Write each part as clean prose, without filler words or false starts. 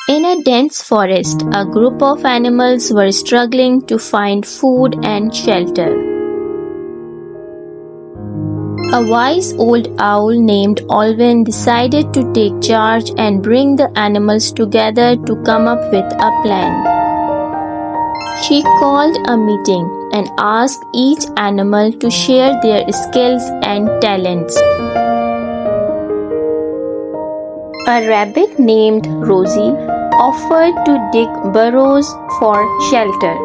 In a dense forest, a group of animals were struggling to find food and shelter. A wise old owl named Alvin decided to take charge and bring the animals together to come up with a plan. She called a meeting and asked each animal to share their skills and talents. A rabbit named Rosie offered to dig burrows for shelter.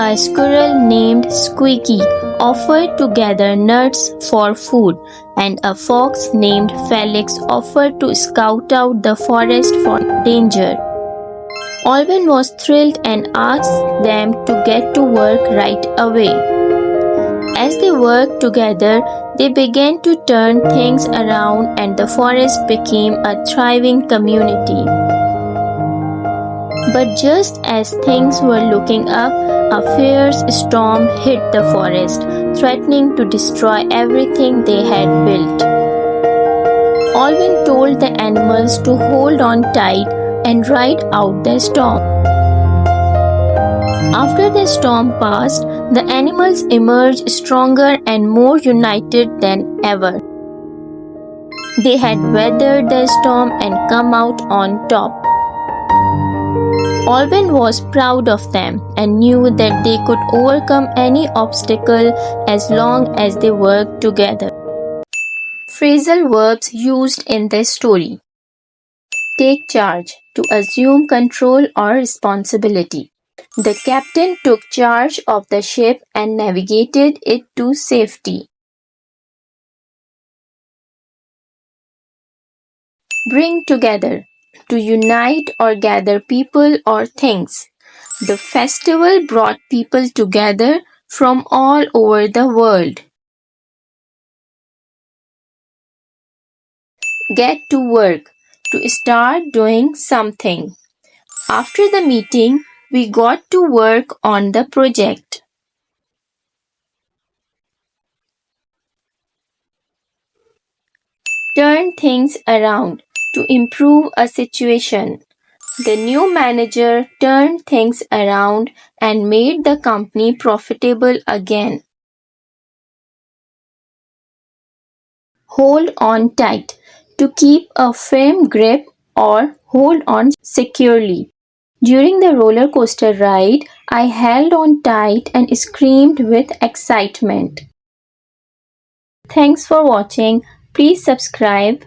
A squirrel named Squeaky offered to gather nuts for food, and a fox named Felix offered to scout out the forest for danger. Alvin was thrilled and asked them to get to work right away. As they worked together, they began to turn things around and the forest became a thriving community. But just as things were looking up, a fierce storm hit the forest, threatening to destroy everything they had built. Alvin told the animals to hold on tight and ride out the storm. After the storm passed, the animals emerged stronger and more united than ever. They had weathered the storm and come out on top. Alvin was proud of them and knew that they could overcome any obstacle as long as they worked together. Phrasal verbs used in this story. Take charge, to assume control or responsibility. The captain took charge of the ship and navigated it to safety. Bring together, to unite or gather people or things. The festival brought people together from all over the world. Get to work, to start doing something. After the meeting, we got to work on the project. Turn things around, to improve a situation. The new manager turned things around and made the company profitable again. Hold on tight, to keep a firm grip or hold on securely. During the roller coaster ride, I held on tight and screamed with excitement. Thanks for watching. Please subscribe.